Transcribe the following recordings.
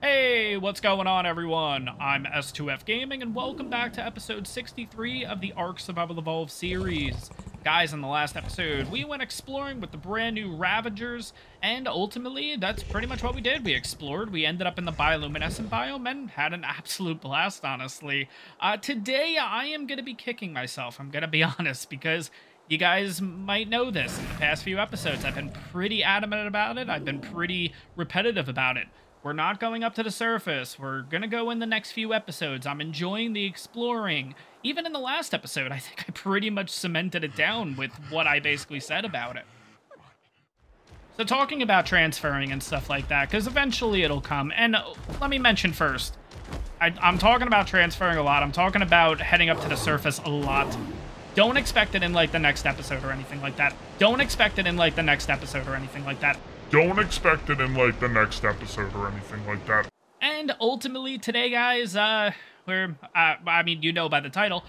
Hey, what's going on, everyone? I'm S2F Gaming, and welcome back to episode 63 of the ARK Survival Evolved series. Guys, in the last episode, we went exploring with the brand new Ravagers, and ultimately, that's pretty much what we did. We explored, we ended up in the bioluminescent biome, and had an absolute blast, honestly. Today, I am going to be kicking myself, I'm going to be honest, because you guys might know this. In the past few episodes, I've been pretty adamant about it. I've been pretty repetitive about it. We're not going up to the surface. We're going to go in the next few episodes. I'm enjoying the exploring. Even in the last episode, I think I pretty much cemented it down with what I basically said about it. So talking about transferring and stuff like that, because eventually it'll come. And let me mention first, I'm talking about transferring a lot. I'm talking about heading up to the surface a lot. Don't expect it in, like, the next episode or anything like that. Don't expect it in, like, the next episode or anything like that. Don't expect it in, like, the next episode or anything like that. And ultimately, today, guys, I mean, you know by the title,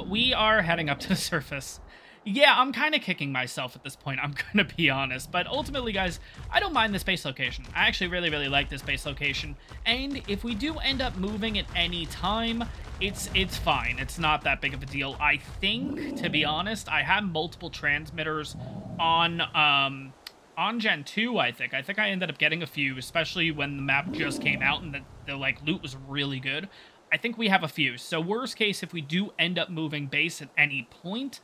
we are heading up to the surface. Yeah, I'm kind of kicking myself at this point, I'm gonna be honest. But ultimately, guys, I don't mind this base location. I actually really, really like this base location. And if we do end up moving at any time, it's fine. It's not that big of a deal. I think, to be honest, I have multiple transmitters on Gen 2, I think. I think I ended up getting a few, especially when the map just came out and the like, loot was really good. I think we have a few. So worst case, if we do end up moving base at any point,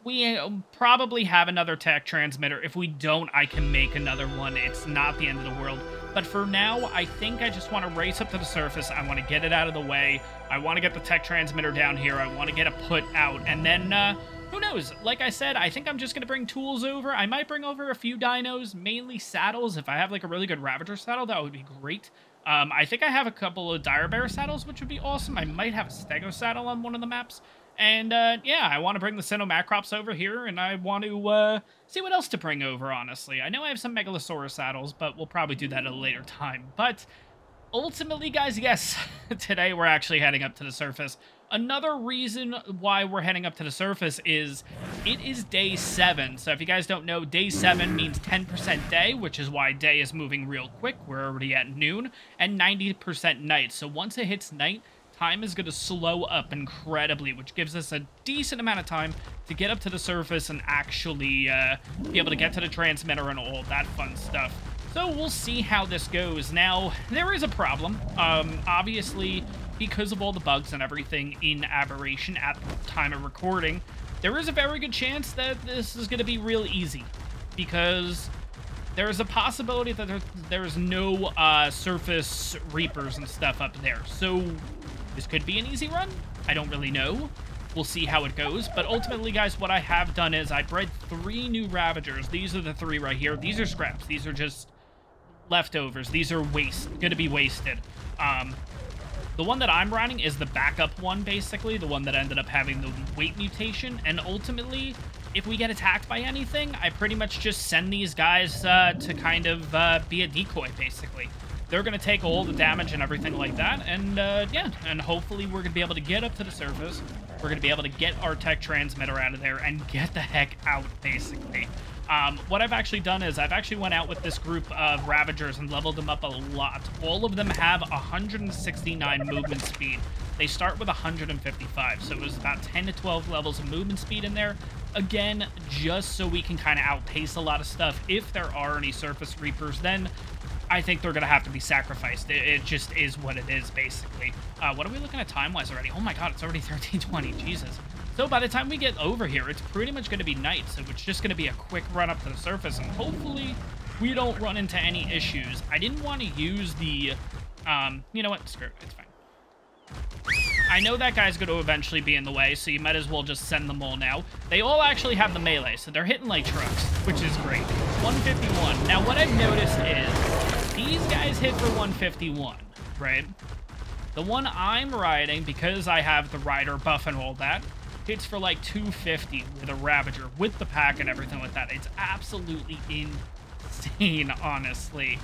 we probably have another Tek Transmitter. If we don't, I can make another one. It's not the end of the world. But for now, I think I just want to race up to the surface. I want to get it out of the way. I want to get the Tek Transmitter down here. I want to get it put out. And then, who knows? Like I said, I think I'm just going to bring tools over. I might bring over a few dinos, mainly saddles. If I have, like, a really good Ravager saddle, that would be great. I think I have a couple of Dire Bear saddles, which would be awesome. I might have a Stego saddle on one of the maps. And, yeah, I want to bring the Cynomacrops over here, and I want to, see what else to bring over, honestly. I know I have some Megalosaurus saddles, but we'll probably do that at a later time. But ultimately, guys, yes, today we're actually heading up to the surface. Another reason why we're heading up to the surface is it is day 7. So if you guys don't know, day 7 means 10% day, which is why day is moving real quick. We're already at noon, and 90% night. So once it hits night, time is going to slow up incredibly, which gives us a decent amount of time to get up to the surface and actually be able to get to the transmitter and all that fun stuff. So we'll see how this goes. Now, there is a problem. Obviously, because of all the bugs and everything in Aberration at the time of recording, there is a very good chance that this is going to be real easy, because there is a possibility that there's no surface reapers and stuff up there. So this could be an easy run. I don't really know. We'll see how it goes. But ultimately, guys, what I have done is I bred 3 new Ravagers. These are the 3 right here. These are scraps. These are just leftovers. These are going to be wasted. The one that I'm running is the backup one, basically. The one that ended up having the weight mutation. And ultimately, if we get attacked by anything, I pretty much just send these guys to kind of be a decoy, basically. They're going to take all the damage and everything like that, and yeah, and hopefully we're going to be able to get up to the surface. We're going to be able to get our Tek Transmitter out of there and get the heck out, basically. What I've actually done is I've actually went out with this group of Ravagers and leveled them up a lot. All of them have 169 movement speed. They start with 155, so it was about 10 to 12 levels of movement speed in there. Again, just so we can kind of outpace a lot of stuff. If there are any surface reapers, then I think they're going to have to be sacrificed. It just is what it is, basically. What are we looking at time-wise already? Oh my god, it's already 13:20. Jesus. So by the time we get over here, it's pretty much going to be night, so it's just going to be a quick run up to the surface, and hopefully we don't run into any issues. I didn't want to use the, you know what? Screw it. It's fine. I know that guy's going to eventually be in the way, so you might as well just send them all now. They all actually have the melee, so they're hitting like trucks, which is great. 151. Now, what I've noticed is these guys hit for 151, right? The one I'm riding, because I have the rider buff and all that, hits for like 250 with a Ravager, with the pack and everything like that. It's absolutely insane, honestly.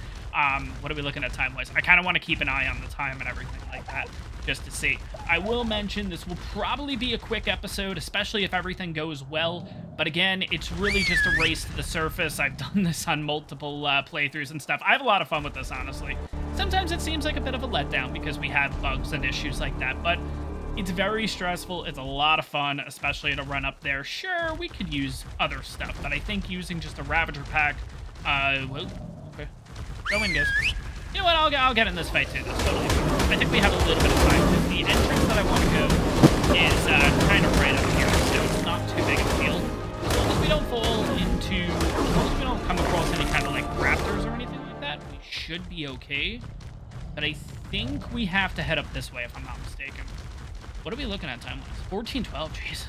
What are we looking at time-wise? I kind of want to keep an eye on the time and everything like that, just to see. I will mention this will probably be a quick episode, especially if everything goes well. But again, it's really just a race to the surface. I've done this on multiple playthroughs and stuff. I have a lot of fun with this, honestly. Sometimes it seems like a bit of a letdown because we have bugs and issues like that, but it's very stressful. It's a lot of fun, especially to run up there. Sure, we could use other stuff, but I think using just a Ravager pack, well, okay. Go in, guys. You know what? I'll get in this fight too. That's totally fine. I think we have a little bit of time. The entrance that I want to go is kind of right up here, so it's not too big of a deal. As long as we don't fall into, as long as we don't come across any kind of like raptors or anything like that, we should be okay. But I think we have to head up this way if I'm not mistaken. What are we looking at time-wise? 14:12. Jesus,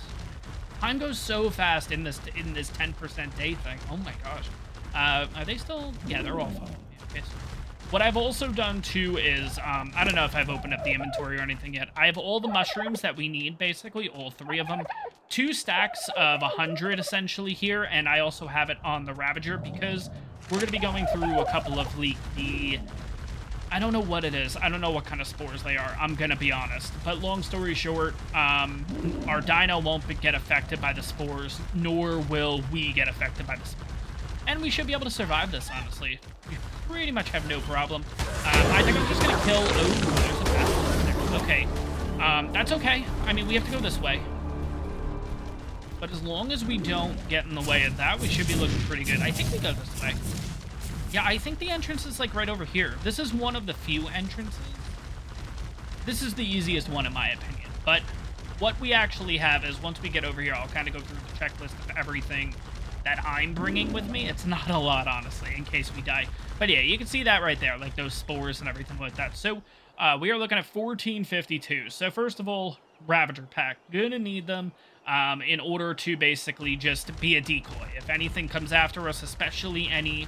time goes so fast in this 10% day thing. Oh my gosh. Are they still? Yeah, they're all following me. Okay. So what I've also done too is, I don't know if I've opened up the inventory or anything yet. I have all the mushrooms that we need, basically, all 3 of them. 2 stacks of 100 essentially here, and I also have it on the Ravager because we're going to be going through a couple of the I don't know what it is. I don't know what kind of spores they are. I'm going to be honest. But long story short, our dino won't get affected by the spores, nor will we get affected by the spores. And we should be able to survive this, honestly. We pretty much have no problem. I think I'm just going to kill... Oh, there's a path there. Okay. That's okay. I mean, we have to go this way. But as long as we don't get in the way of that, we should be looking pretty good. I think we go this way. Yeah, I think the entrance is, like, right over here. This is one of the few entrances. This is the easiest one, in my opinion. But what we actually have is, once we get over here, I'll kind of go through the checklist of everything that I'm bringing with me. It's not a lot, honestly, in case we die. But yeah, you can see that right there, like those spores and everything like that. So we are looking at 1452. So first of all, Ravager pack. Gonna need them in order to basically just be a decoy. If anything comes after us, especially any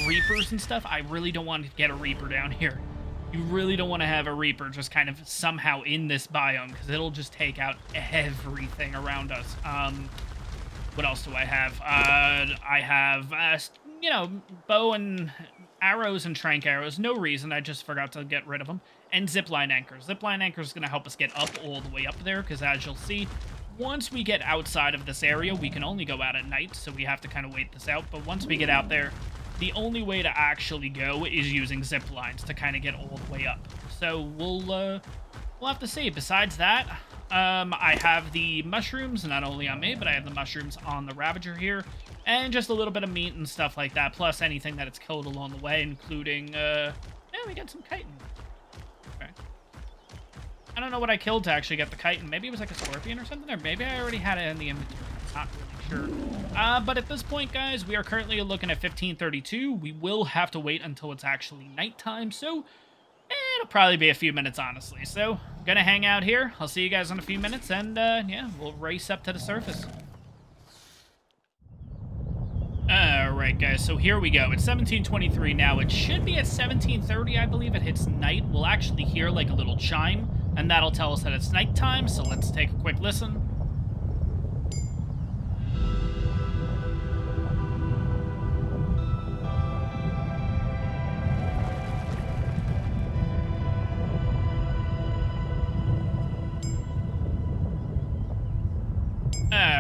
Reapers and stuff, I really don't want to get a Reaper down here. You really don't want to have a Reaper just kind of somehow in this biome, because it'll just take out everything around us. What else do I have? I have, you know, bow and arrows and trank arrows. No reason. I just forgot to get rid of them. And zipline anchors. Zipline anchors is going to help us get up all the way up there, because as you'll see, once we get outside of this area, we can only go out at night, so we have to kind of wait this out. But once we get out there, the only way to actually go is using zip lines to kind of get all the way up. So we'll have to see. Besides that, I have the mushrooms, not only on me, but I have the mushrooms on the Ravager here, and just a little bit of meat and stuff like that, plus anything that it's killed along the way, including, yeah, we got some chitin. Okay. I don't know what I killed to actually get the chitin. Maybe it was like a scorpion or something, or maybe I already had it in the inventory. Not really sure. But at this point, guys, we are currently looking at 1532. We will have to wait until it's actually nighttime, so it'll probably be a few minutes, honestly. So, gonna hang out here. I'll see you guys in a few minutes, and, yeah, we'll race up to the surface. Alright, guys, so here we go. It's 1723 now. It should be at 1730, I believe. It hits night. We'll actually hear, like, a little chime, and that'll tell us that it's nighttime, so let's take a quick listen.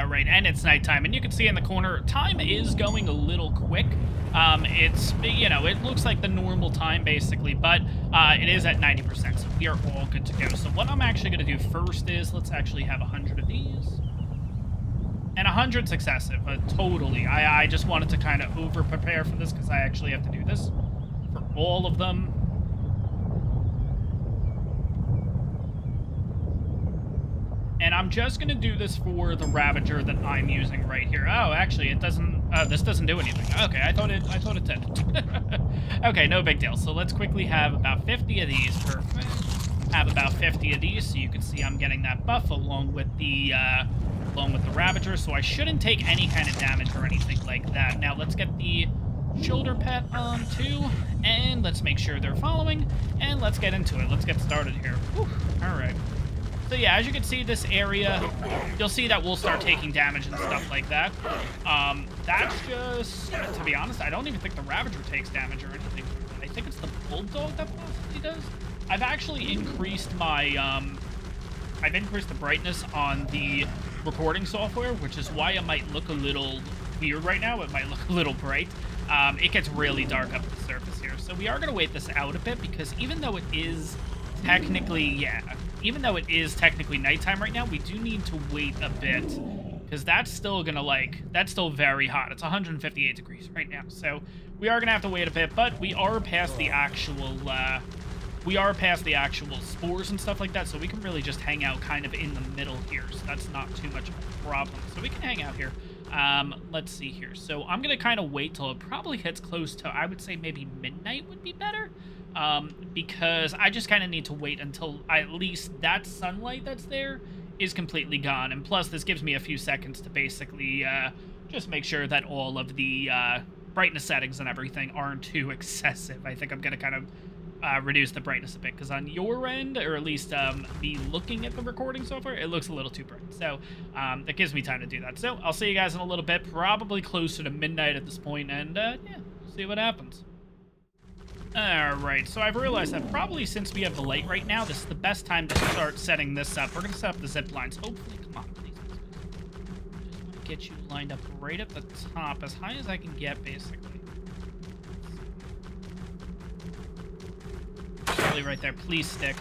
Right, and it's nighttime, and you can see in the corner, time is going a little quick. It's, you know, it looks like the normal time, basically, but it is at 90%, so we are all good to go. So what I'm actually going to do first is, let's actually have 100 of these. And 100's excessive, totally. I just wanted to kind of over-prepare for this, because I actually have to do this for all of them. And I'm just going to do this for the Ravager that I'm using right here. Oh, actually, it doesn't... this doesn't do anything. Okay, I thought it did. Okay, no big deal. So let's quickly have about 50 of these. Perfect. Have about 50 of these, so you can see I'm getting that buff along with the Ravager. So I shouldn't take any kind of damage or anything like that. Now, let's get the shoulder pet on, too. And let's make sure they're following. And let's get into it. Let's get started here. Whew. All right. So yeah, as you can see, this area, you'll see that we'll start taking damage and stuff like that. That's just, to be honest, I don't even think the Ravager takes damage or anything. I think it's the Bulldog that possibly does. I've actually increased my, I've increased the brightness on the recording software, which is why it might look a little weird right now. It might look a little bright. It gets really dark up at the surface here. So we are going to wait this out a bit because even though it is technically, even though it is technically nighttime right now, we do need to wait a bit because that's still going to, that's still very hot. It's 158 degrees right now. So we are going to have to wait a bit, but we are past the actual, spores and stuff like that, so we can really just hang out kind of in the middle here, so that's not too much of a problem. So we can hang out here. Let's see here. So I'm going to kind of wait till it probably hits close to, I would say maybe midnight would be better, because I just kind of need to wait until at least that sunlight that's there is completely gone. And plus, this gives me a few seconds to basically just make sure that all of the brightness settings and everything aren't too excessive. I think I'm going to kind of reduce the brightness a bit, because on your end, or at least me looking at the recording software, it looks a little too bright. So that gives me time to do that. So I'll see you guys in a little bit, probably closer to midnight at this point, and yeah, see what happens. Alright, so I've realized that probably since we have the light right now, this is the best time to start setting this up. We're going to set up the zip lines. Hopefully, come on, please. Just want to get you lined up right at the top, as high as I can get, basically. Right there, please stick.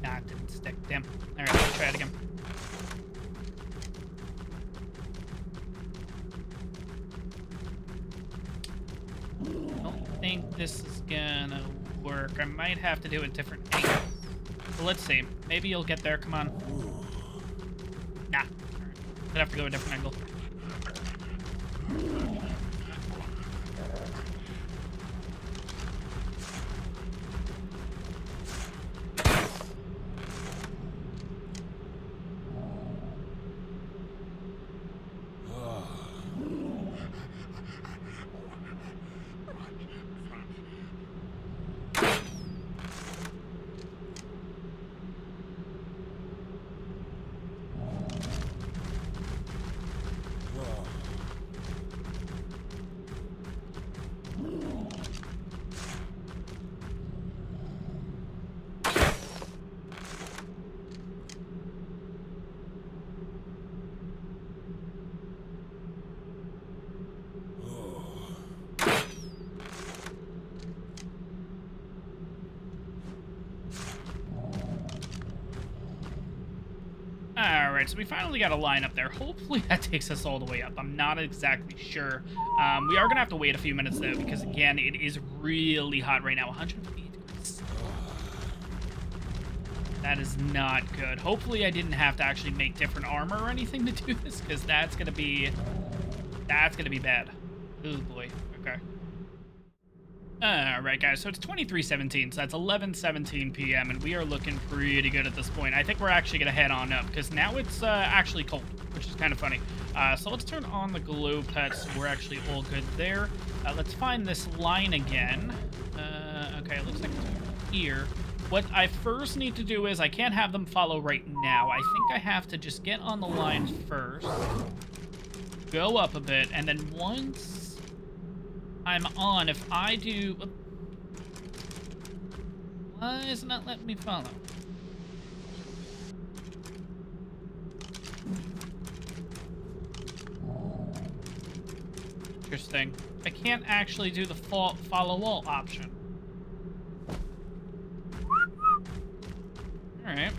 Nah, it didn't stick. Damn. Alright, let's try it again. I don't think this is gonna work. I might have to do a different angle. So let's see. Maybe you'll get there. Come on. Nah. Alright. I'd have to go a different angle. Alright, so we finally got a line up there. Hopefully that takes us all the way up. I'm not exactly sure. We are going to have to wait a few minutes, though, because, again, it is really hot right now. 158 degrees. That is not good. Hopefully I didn't have to actually make different armor or anything to do this, because that's going to be bad. Oh, boy. Okay. Alright, guys, so it's 23:17, so that's 11:17 p.m., and we are looking pretty good at this point. I think we're actually going to head on up, because now it's actually cold, which is kind of funny. So let's turn on the glow pets. We're actually all good there. Let's find this line again. Okay, it looks like it's here. What I first need to do is, I can't have them follow right now. I think I have to just get on the line first, go up a bit, and then once I'm on, if I do... Why is it not letting me follow? Interesting. I can't actually do the follow all option. Alright.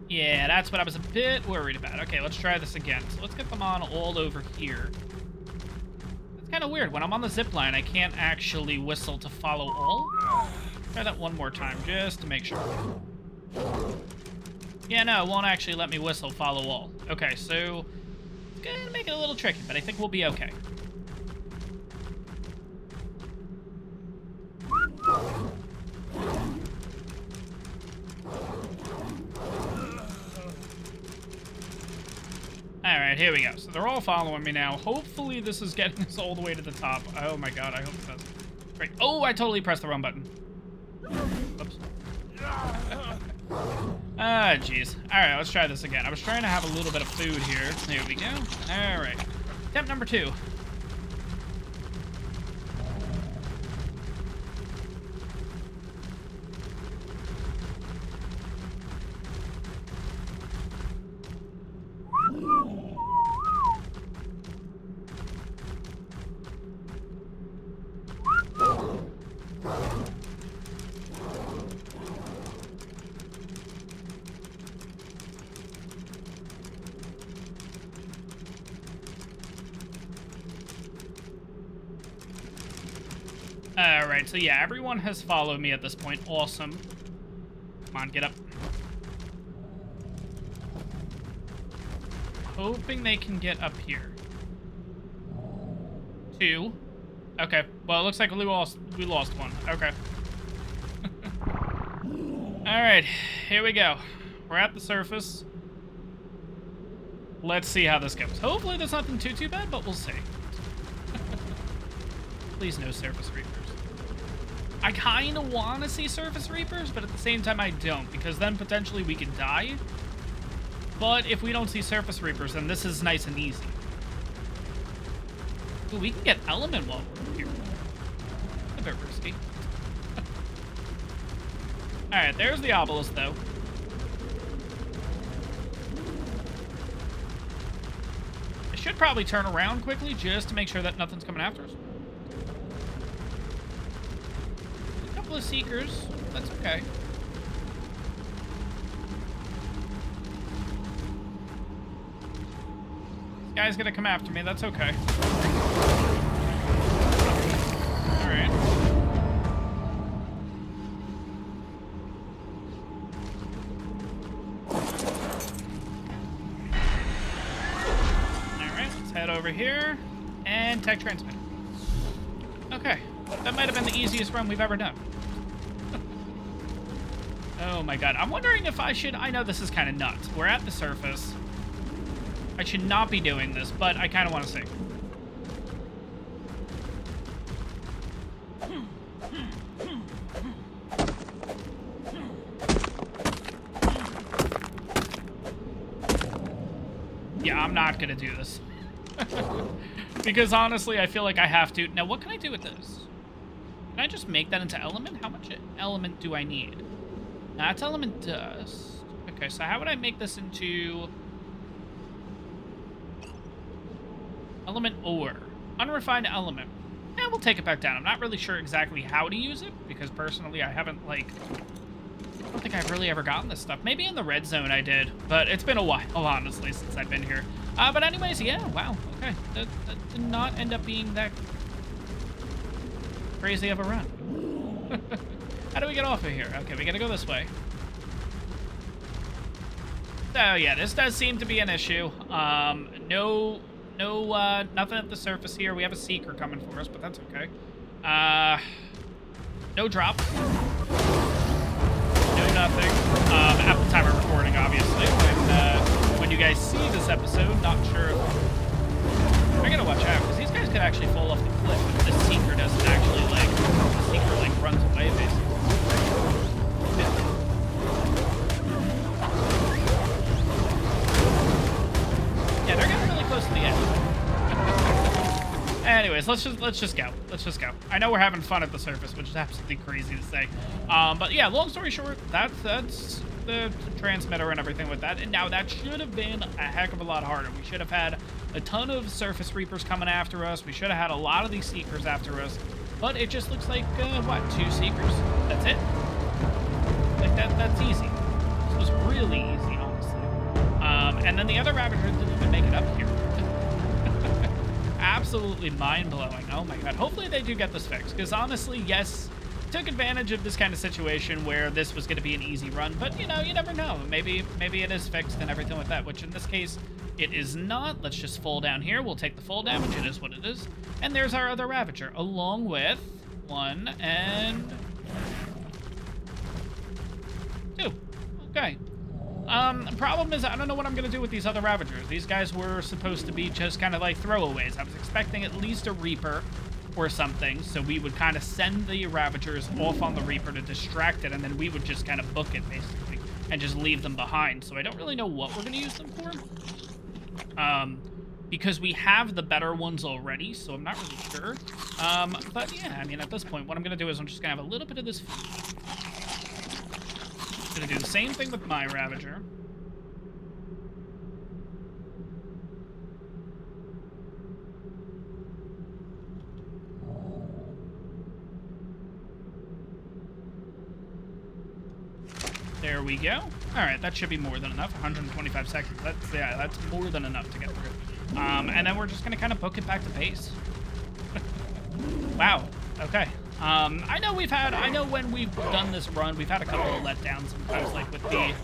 Yeah, that's what I was a bit worried about. Okay, let's try this again. So let's get them on all over here. It's kind of weird. When I'm on the zip line, I can't actually whistle to follow all. Try that one more time, just to make sure. Yeah, no, it won't actually let me whistle follow all. Okay, so it's gonna make it a little tricky, but I think we'll be okay. Alright, here we go. So they're all following me now. Hopefully this is getting us all the way to the top. Oh my god, I hope it does. Great. Oh, I totally pressed the wrong button. Oops. Ah, jeez. Alright, let's try this again. I was trying to have a little bit of food here. There we go. Alright. Attempt number 2. Alright, so yeah, everyone has followed me at this point. Awesome. Come on, get up. Hoping they can get up here. 2. Okay, well, it looks like we lost one. Okay. Alright, here we go. We're at the surface. Let's see how this goes. Hopefully there's nothing too bad, but we'll see. Please no surface reapers. I kind of want to see surface reapers, but at the same time I don't, because then potentially we could die. But if we don't see surface reapers, then this is nice and easy. Ooh, we can get element while we're here. A bit risky. Alright, there's the obelisk, though. I should probably turn around quickly just to make sure that nothing's coming after us. A couple of seekers. That's okay. This guy's gonna come after me. That's okay. Alright. Head over here, and Tek Transmitter. Okay, that might have been the easiest run we've ever done. Oh my god, I'm wondering if I should... I know this is kind of nuts. We're at the surface. I should not be doing this, but I kind of want to see. Yeah, I'm not gonna do this. Because honestly, I feel like I have to. Now, what can I do with this? Can I just make that into element? How much element do I need? That's element dust. Okay, so how would I make this into element ore? Unrefined element. Yeah, we'll take it back down. I'm not really sure exactly how to use it, because personally I haven't, like... I don't think I've really ever gotten this stuff. Maybe in the red zone I did, but it's been a while, honestly, since I've been here. But anyways, yeah, wow, okay. That did not end up being that crazy of a run. How do we get off of here? Okay, we gotta go this way. So, yeah, this does seem to be an issue. Nothing at the surface here. We have a seeker coming for us, but that's okay. No drop. No nothing. At the time of recording, obviously. When you guys see this episode, not sure if... I gotta watch out, because these guys could actually fall off the cliff if this seeker doesn't actually, like... The seeker, like, runs away, basically. Yeah, they're getting really close to the edge. Anyways, let's just go. Let's just go. I know we're having fun at the surface, which is absolutely crazy to say. But yeah, long story short, that's the transmitter and everything with that. And now that should have been a heck of a lot harder. We should have had a ton of surface reapers coming after us. We should have had a lot of these seekers after us. But it just looks like, what, 2 seekers? That's it? Like, that's easy. This was really easy, honestly. And then the other Ravager didn't even make it up here. Absolutely mind-blowing. Oh my god. Hopefully they do get this fixed, because honestly, yes, took advantage of this kind of situation where this was going to be an easy run, but you know, you never know. Maybe it is fixed and everything with that, which in this case, it is not. Let's just fall down here. We'll take the full damage. It is what it is. And there's our other Ravager, along with 1 and 2. Okay. Problem is, I don't know what I'm going to do with these other Ravagers. These guys were supposed to be just kind of like throwaways. I was expecting at least a Reaper or something, so we would kind of send the Ravagers off on the Reaper to distract it, and then we would just kind of book it, basically, and just leave them behind. So I don't really know what we're going to use them for. Because we have the better ones already, so I'm not really sure. But yeah, I mean, at this point, what I'm going to do is I'm just going to have a little bit of this food. Going to do the same thing with my Ravager. There we go. All right, that should be more than enough. 125 seconds. That's more than enough to get through. And then we're just going to kind of book it back to base. Wow. Okay. I know when we've done this run, we've had a couple of letdowns sometimes, like with the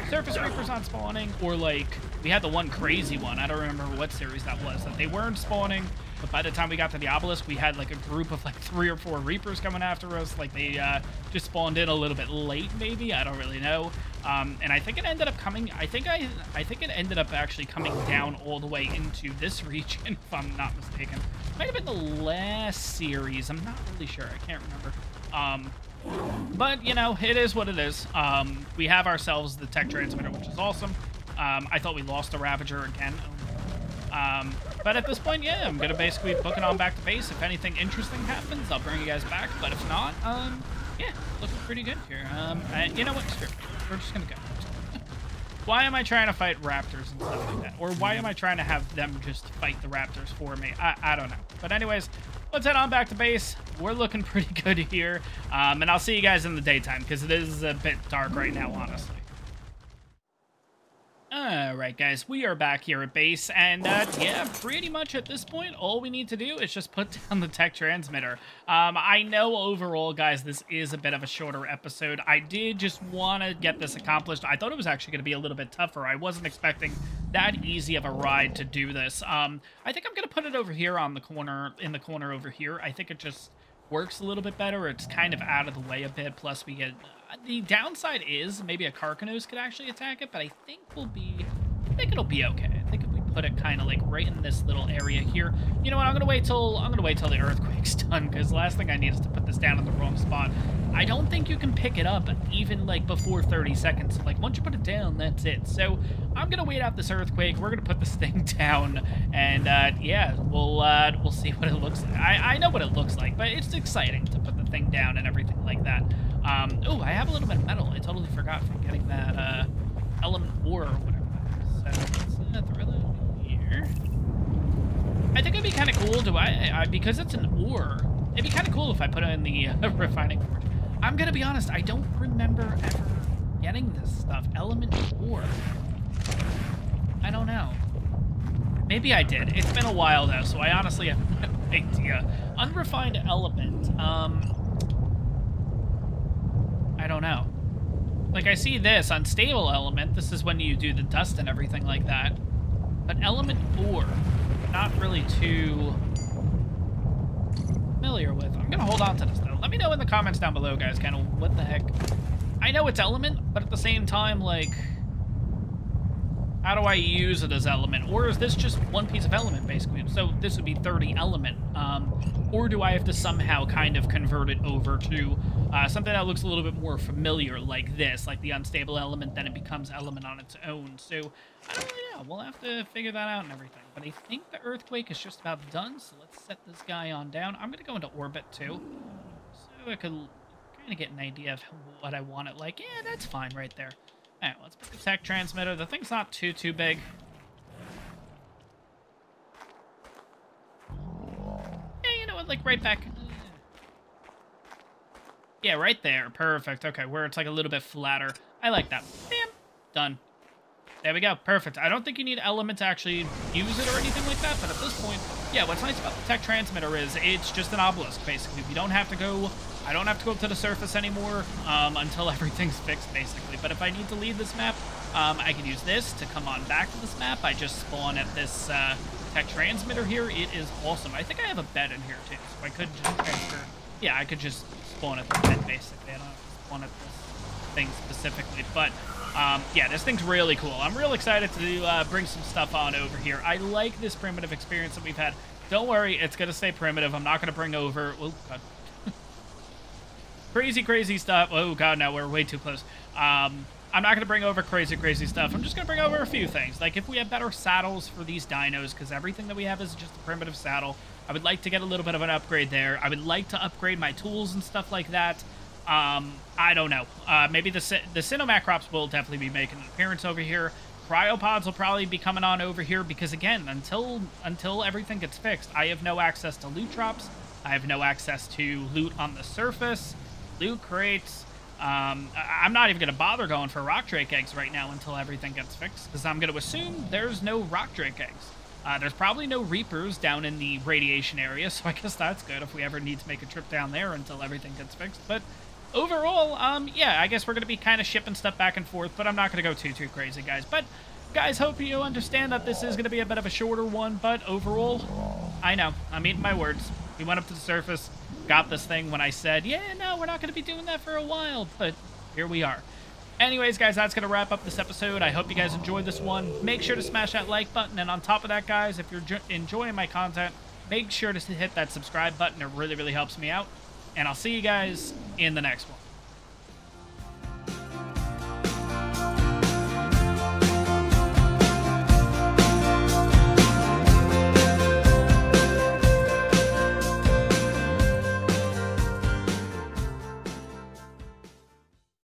Surface Reapers not spawning, or like we had the one crazy one. I don't remember what series that was, that they weren't spawning, but by the time we got to the obelisk, we had like a group of like 3 or 4 Reapers coming after us. Like they just spawned in a little bit late, maybe. I don't really know. And I think it ended up coming. I think it ended up actually coming down all the way into this region, if I'm not mistaken. Might have been the last series. I'm not really sure. I can't remember. But you know, it is what it is. We have ourselves the Tek Transmitter, which is awesome. I thought we lost the Ravager again. But at this point, yeah, I'm gonna basically book it on back to base. If anything interesting happens, I'll bring you guys back. But if not, yeah, looking pretty good here. You know what? Screw it. We're just gonna go. Why am I trying to fight raptors and stuff like that? Or why am I trying to have them just fight the raptors for me? I don't know. But anyways, let's head on back to base. We're looking pretty good here. And I'll see you guys in the daytime, because it is a bit dark right now, honestly. Alright guys, we are back here at base, and yeah, pretty much at this point, all we need to do is just put down the Tek Transmitter. I know overall, guys, this is a bit of a shorter episode. I did just want to get this accomplished. I thought it was actually going to be a little bit tougher. I wasn't expecting that easy of a ride to do this. I think I'm going to put it over here on the corner, in the corner over here. I think it just works a little bit better. It's kind of out of the way a bit, plus we get... The downside is maybe a Carcanos could actually attack it, but I think it'll be okay. I think if we put it kind of like right in this little area here. You know what? I'm gonna wait till the earthquake's done, because the last thing I need is to put this down in the wrong spot. I don't think you can pick it up even like before 30 seconds. Like once you put it down, that's it. So I'm gonna wait out this earthquake. We're gonna put this thing down, and yeah, we'll see what it looks like. I know what it looks like, but it's exciting to put the thing down and everything like that. Oh, I have a little bit of metal. I totally forgot from getting that element ore or whatever that is. So let's throw it here. I think it'd be kind of cool to because it's an ore. It'd be kind of cool if I put it in the refining forge. I'm gonna be honest. I don't remember ever getting this stuff. Element ore. I don't know. Maybe I did. It's been a while though, so I honestly have no idea. Unrefined element. I don't know. Like, I see this, unstable element. This is when you do the dust and everything like that. But element ore, not really too familiar with. I'm gonna hold on to this, though. Let me know in the comments down below, guys, kind of what the heck. I know it's element, but at the same time, like, how do I use it as element? Or is this just one piece of element, basically? So this would be 30 element. Or do I have to somehow kind of convert it over to something that looks a little bit more familiar, like this, like the unstable element, then it becomes element on its own. So I don't really know. We'll have to figure that out and everything. But I think the earthquake is just about done, so let's set this guy on down. I'm going to go into orbit, too, so I could kind of get an idea of what I want it like. Yeah, that's fine right there. All right, let's put the Tek Transmitter. The thing's not too big. Yeah, you know what? Like right back. Yeah, right there. Perfect. Okay, where it's like a little bit flatter. I like that. Bam. Done. There we go. Perfect. I don't think you need element to actually use it or anything like that, but at this point, yeah, what's nice about the Tek Transmitter is it's just an obelisk, basically. You don't have to go... I don't have to go to the surface anymore until everything's fixed, basically. But if I need to leave this map, I can use this to come on back to this map. I just spawn at this Tek Transmitter here. It is awesome. I think I have a bed in here, too, so I could just transfer... Yeah, I could just spawn at the bed, basically. I don't have to spawn at this thing specifically. But Yeah, this thing's really cool. I'm real excited to bring some stuff on over here. I like this primitive experience that we've had. Don't worry, it's going to stay primitive. I'm not going to bring over... Oh, God. Crazy stuff. Oh, God, no, we're way too close. I'm not going to bring over crazy stuff. I'm just going to bring over a few things. Like, if we have better saddles for these dinos, because everything that we have is just a primitive saddle, I would like to get a little bit of an upgrade there. I would like to upgrade my tools and stuff like that. I don't know. Maybe the Cinomacrops will definitely be making an appearance over here. Cryopods will probably be coming on over here because, again, until everything gets fixed, I have no access to loot drops. I have no access to loot on the surface, loot crates. I'm not even going to bother going for rock drake eggs right now until everything gets fixed, because I'm going to assume there's no rock drake eggs. There's probably no reapers down in the radiation area, so I guess that's good if we ever need to make a trip down there until everything gets fixed. But overall, yeah, I guess we're going to be kind of shipping stuff back and forth, but I'm not going to go too crazy, guys. But, guys, hope you understand that this is going to be a bit of a shorter one, but overall, I know, I'm eating my words. We went up to the surface, got this thing when I said, yeah, no, we're not going to be doing that for a while, but here we are. Anyways, guys, that's going to wrap up this episode. I hope you guys enjoyed this one. Make sure to smash that like button, and on top of that, guys, if you're enjoying my content, make sure to hit that subscribe button. It really helps me out. And I'll see you guys in the next one.